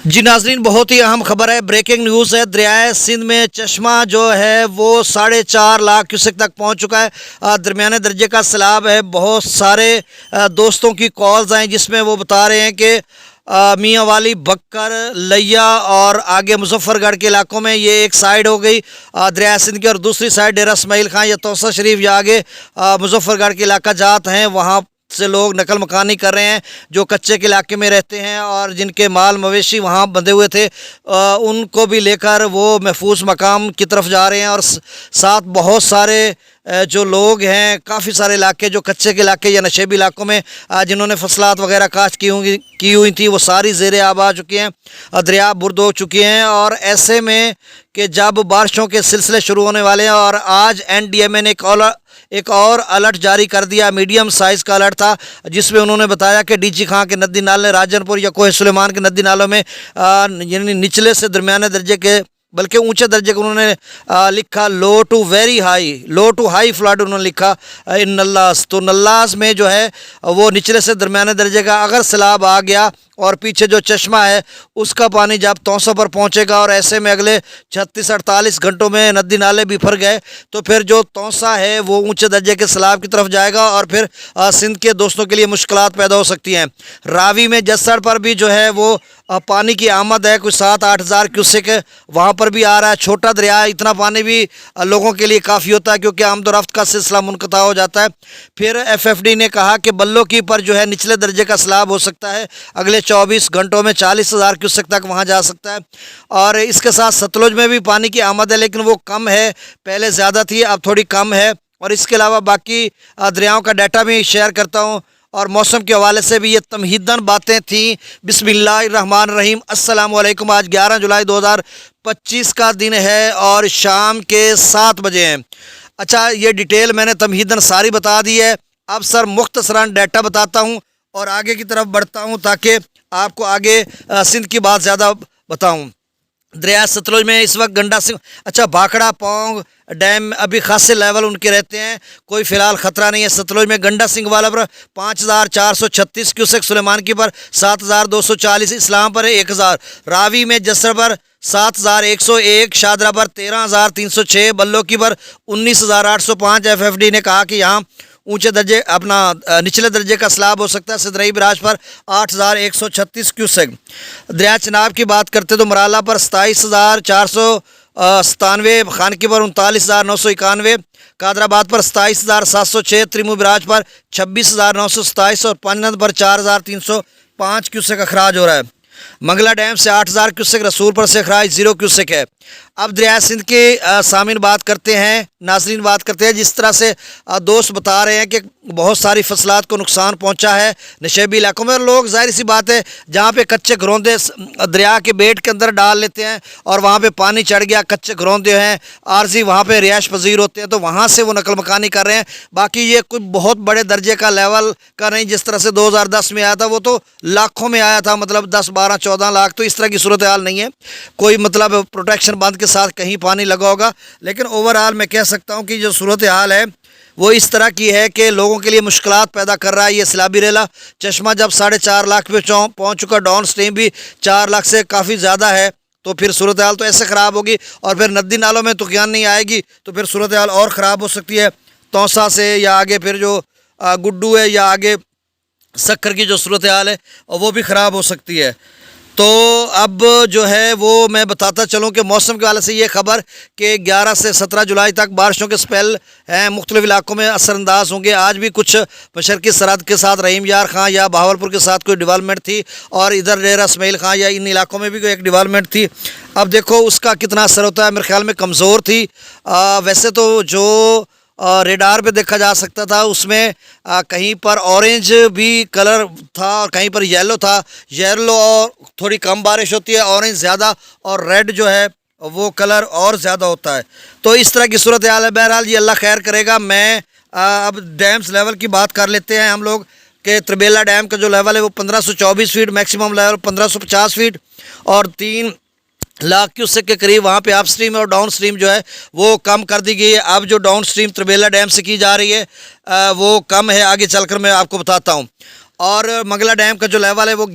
जी नाजरीन, बहुत ही अहम खबर है, ब्रेकिंग न्यूज़ है। दरियाए सिंध में चश्मा जो है वो 4.5 लाख क्यूसेक तक पहुंच चुका है। दरमियाने दर्जे का सैलाब है। बहुत सारे दोस्तों की कॉल्स आई जिसमें वो बता रहे हैं कि मियाँ वाली, बक्कर, लिया और आगे मुजफ्फरगढ़ के इलाकों में ये एक साइड हो गई दरिया सिंध की, और दूसरी साइड डेरा इस्माइल खां या तौसा शरीफ या आगे मुजफ्फरगढ़ के इलाका जात हैं, वहाँ से लोग नकल मकानी कर रहे हैं जो कच्चे के इलाके में रहते हैं और जिनके माल मवेशी वहाँ बंधे हुए थे, उनको भी लेकर वो महफूज मकाम की तरफ जा रहे हैं। और साथ बहुत सारे जो लोग हैं, काफ़ी सारे इलाके जो कच्चे के इलाके या नशेबी इलाकों में जिन्होंने फसलात वगैरह काश्त की हुई थी, वो सारी ज़ेर आब आ चुकी हैं, दरिया बुर्द हो चुकी हैं। और ऐसे में कि जब बारिशों के सिलसिले शुरू होने वाले हैं, और आज NDMA ने एक और अलर्ट जारी कर दिया, मीडियम साइज़ का अलर्ट था, जिसमें उन्होंने बताया कि डीजी खां के नदी नाले, राजनपुर या कोहे सुलेमान के नदी नालों में यानी निचले से दरमियाने दर्जे के, बल्कि ऊंचे दर्जे को उन्होंने लिखा low to very high, low to high flood उन्होंने लिखा इन नल्लास। तो नल्लास में जो है वो निचले से दरमियाने दर्जे का अगर सैलाब आ गया और पीछे जो चश्मा है उसका पानी जब तौसा पर पहुंचेगा, और ऐसे में अगले 36-48 घंटों में नदी नाले बिफर गए, तो फिर जो तौसा है वो ऊंचे दर्जे के सैलाब की तरफ जाएगा और फिर सिंध के दोस्तों के लिए मुश्किलात पैदा हो सकती हैं। रावी में जस्सड़ पर भी जो है वो पानी की आमद है, कुछ 7-8 हज़ार क्यूसेक वहाँ पर भी आ रहा है। छोटा दरिया, इतना पानी भी लोगों के लिए काफ़ी होता है क्योंकि आमदोरफ्त का सिलसिला मुनक़ता हो जाता है। फिर FFD ने कहा कि बल्लो की पर जो है निचले दर्जे का सैलाब हो सकता है, अगले 24 घंटों में 40,000 क्यूसेक तक वहाँ जा सकता है। और इसके साथ सतलुज में भी पानी की आमद है, लेकिन वो कम है, पहले ज़्यादा थी, अब थोड़ी कम है। और इसके अलावा बाकी दरियाओं का डाटा भी शेयर करता हूँ, और मौसम के हवाले से भी ये तमहीदन बातें थी। बिस्मिल्लाहिर्रहमानिर्रहीम, अस्सलाम वालेकुम। आज 11 जुलाई 2025 का दिन है और शाम के 7 बजे हैं। अच्छा, ये डिटेल मैंने तमहीदन सारी बता दी है। अब सर मुख्तसरन डाटा बताता हूँ और आगे की तरफ बढ़ता हूँ ताकि आपको आगे सिंध की बात ज़्यादा बताऊँ। दरिया सतलुज में इस वक्त गंडा सिंह, अच्छा, भाखड़ा पौंग डैम अभी खासे लेवल उनके रहते हैं, कोई फ़िलहाल ख़तरा नहीं है। सतलुज में गंडा सिंह वाला पर 5,436 क्यूसेक, सुलेमान की पर 7,240, इस्लाम पर 1,000, रावी में जसर पर 7,101, शादरा पर 13,306, बल्लो की पर 19,805। FFD ने कहा कि यहाँ ऊंचे दर्जे अपना निचले दर्जे का सैलाब हो सकता है। सिदरई बराज पर 8,136 क्यूसेक। दरिया चनाब की बात करते तो मराला पर 27,497, खानकी पर 39,991, कादराबाद पर 27,706, त्रिमू बराज पर 26,927 और पानीनद पर 4,305 क्यूसेक अखराज हो रहा है। मंगला डैम से 8,000 क्यूसेक, रसूलपुर से अखराज 0 क्यूसेक है। अब दरिया सिंध के सामीन बात करते हैं, नाजरीन बात करते हैं। जिस तरह से दोस्त बता रहे हैं कि बहुत सारी फसलात को नुकसान पहुंचा है नशेबी इलाकों में, और लोग जाहिर सी बात है जहां पे कच्चे घरौंदे दरिया के बेट के अंदर डाल लेते हैं और वहां पे पानी चढ़ गया, कच्चे घरौंदे हैं आरजी वहां पे रिहाइश पजीर होते हैं, तो वहां से वो नकल मकानी कर रहे हैं। बाकी ये कोई बहुत बड़े दर्जे का लेवल का नहीं, जिस तरह से 2010 में आया था वो तो लाखों में आया था, मतलब 10, 12, 14 लाख, तो इस तरह की सूरत हाल नहीं है। कोई मतलब प्रोटेक्शन बंद के साथ कहीं पानी लगा होगा, लेकिन ओवरऑल मैं कह सकता हूँ कि जो सूरत हाल है वो इस तरह की है कि लोगों के लिए मुश्किलात पैदा कर रहा है ये सैलाबी रेला। चश्मा जब 4.5 लाख पे पहुँच चुका, डाउन स्ट्रीम भी 4 लाख से काफ़ी ज़्यादा है, तो फिर सूरत हाल तो ऐसे ख़राब होगी, और फिर नदी नालों में तुग़यान नहीं आएगी तो फिर सूरत हाल और ख़राब हो सकती है। तौसा से या आगे फिर जो गुड्डू है या आगे सक्कर की जो सूरत हाल है वो भी ख़राब हो सकती है। तो अब जो है वो मैं बताता चलूँ कि मौसम के वाले से ये खबर कि 11 से 17 जुलाई तक बारिशों के स्पेल हैं, मुख्तलिफ इलाकों में असरअंदाज होंगे। आज भी कुछ मशरक़ी सरहद के साथ रहीम यार खां या बहावलपुर के साथ कोई डेवलपमेंट थी, और इधर डेरा इस्माइल खां या इन इलाकों में भी कोई एक डेवलपमेंट थी। अब देखो उसका कितना असर होता है, मेरे ख्याल में कमज़ोर थी। वैसे तो जो रेडार पे देखा जा सकता था उसमें कहीं पर ऑरेंज भी कलर था और कहीं पर येलो था। येलो और थोड़ी कम बारिश होती है, ऑरेंज ज़्यादा, और रेड जो है वो कलर और ज़्यादा होता है। तो इस तरह की सूरत हाल है। बहरहाल ये अल्लाह खैर करेगा। मैं अब डैम्स लेवल की बात कर लेते हैं हम लोग कि त्रिबेला डैम का जो लेवल है वो 1524 फीट, मैक्सिमम लेवल 1550 फीट, और 3 लाख क्यूसेक के करीब वहाँ पे अप स्ट्रीम और डाउन स्ट्रीम जो है वो कम कर दी गई है। अब जो डाउन स्ट्रीम त्रिबेला डैम से की जा रही है वो कम है, आगे चलकर मैं आपको बताता हूँ। और मंगला डैम का जो लेवल है वो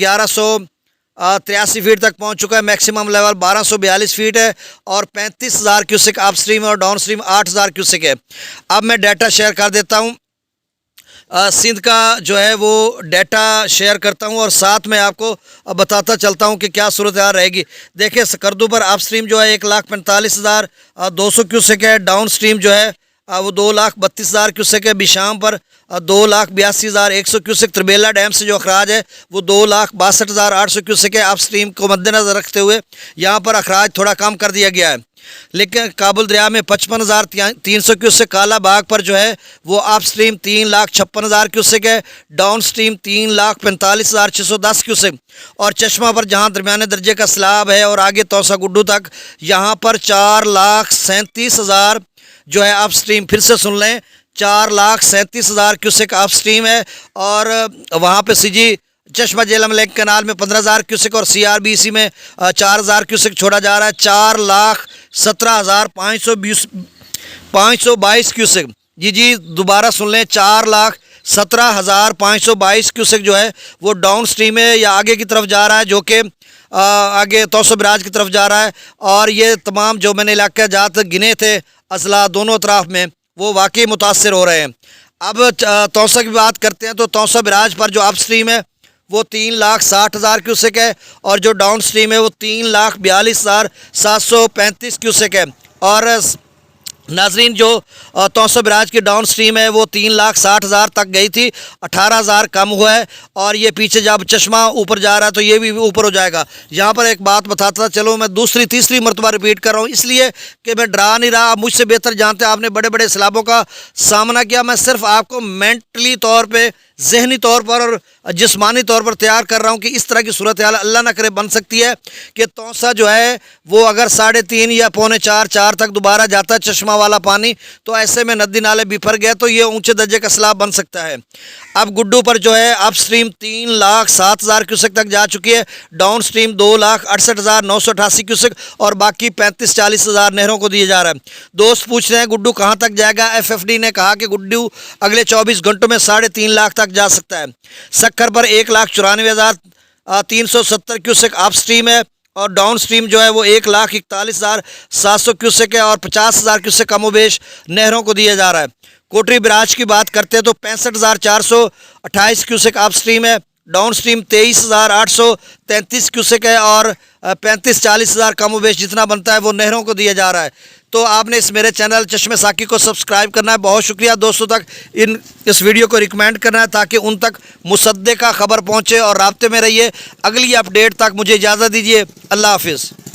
83 फीट तक पहुंच चुका है। मैक्सिमम लेवल 1242 फीट है और 35,000 क्यूसेक अप स्ट्रीम और डाउन स्ट्रीम 8,000 क्यूसेक है। अब मैं डाटा शेयर कर देता हूं, सिंध का जो है वो डाटा शेयर करता हूं और साथ में आपको बताता चलता हूं कि क्या सूरत हाल रहेगी। देखिए सकरदू पर अप स्ट्रीम जो है 1,45,200 क्यूसेक है। डाउन स्ट्रीम जो है वो 2,32,000 क्यूसेक है। बिशाम पर 2,82,100 क्यूसेक। त्रिबेला डैम से जो अखराज है वो 2,62,800 क्यूसेक है। अप स्ट्रीम को मद्देनज़र रखते हुए यहाँ पर अखराज थोड़ा कम कर दिया गया है, लेकिन काबुल दरिया में 55,300 क्यूसेक। काला बाग पर जो है वो अप स्ट्रीम 3,56,000 क्यूसेक है। Down stream 3,45,610 cusec. और चश्मा पर जहाँ दरमियाने दर्जे का सैलाब है और आगे तौसा गुड्डू तक यहाँ पर 4,37,000 जो है अप स्ट्रीम, फिर से सुन लें, 4,37,000 क्यूसेक अप स्ट्रीम है। और वहाँ पे सीजी चश्मा जेलम लेक कनाल में 15,000 क्यूसेक और CRBC में 4,000 क्यूसेक छोड़ा जा रहा है। 4,17,522 क्यूसेक। जी दोबारा सुन लें, 4,17,522 क्यूसेक जो है वो डाउन स्ट्रीम है या आगे की तरफ जा रहा है, जो कि आगे तौसा बराज की तरफ जा रहा है। और ये तमाम जो मैंने इलाके जात गिने थे अजला दोनों तरफ में, वो वाकई मुतासर हो रहे हैं। अब तौसा की बात करते हैं तो तौसा बराज पर जो अप स्ट्रीम है वो 3,60,000 क्यूसेक है और जो डाउन स्ट्रीम है वो 3,42,735 क्यूसेक है। और नाजरीन जो तौसा बराज की डाउन स्ट्रीम है वो 3,60,000 तक गई थी, 18,000 कम हुआ है। और ये पीछे जब चश्मा ऊपर जा रहा है तो ये भी ऊपर हो जाएगा। यहाँ पर एक बात बताता था, चलो मैं दूसरी तीसरी मरतबा रिपीट कर रहा हूँ इसलिए कि मैं डरा नहीं रहा, आप मुझसे बेहतर जानते हैं, आपने बड़े बड़े सैलाबों का सामना किया। मैं सिर्फ आपको मेंटली तौर पर, जहनी तौर पर और जिस्मानी तौर पर तैयार कर रहा हूँ कि इस तरह की सूरत हाल अल्लाह ना करे बन सकती है कि तौसा जो है वो अगर 3.5 या 3.25-4 तक दोबारा जाता है चश्मा वाला पानी, तो ऐसे में नदी नाले बिफर गए तो ये ऊंचे दर्जे का सैलाब बन सकता है। अब गुड्डू पर जो है अप स्ट्रीम 3,07,000 क्यूसेक तक जा चुकी है। डाउन स्ट्रीम 2,68,988 क्यूसेक और बाकी 35-40,000 नहरों को दिया जा रहा है। दोस्त पूछ रहे हैं गुड्डू कहाँ तक जाएगा। FFD ने कहा कि गुड्डू अगले 24 घंटों में 3.5 लाख तक जा सकता है। सक्कर पर 1,94,370 क्यूसेक अप स्ट्रीम है और डाउन स्ट्रीम जो है वो 1,41,700 क्यूसेक है और 50,000 क्यूसेक कमोबेश नहरों को दिया जा रहा है। कोटरी बराज की बात करते हैं तो 65,428 क्यूसेक अप स्ट्रीम है। डाउन स्ट्रीम 23,833 क्यूसेक है और 35-40,000 कमोबेश जितना बनता है वो नहरों को दिया जा रहा है। तो आपने इस मेरे चैनल चश्मे साकी को सब्सक्राइब करना है। बहुत शुक्रिया दोस्तों तक इस वीडियो को रिकमेंड करना है ताकि उन तक मुसद्दे का खबर पहुँचे और राब्ते में रहिए। अगली अपडेट तक मुझे इजाज़त दीजिए। अल्लाह हाफिज़।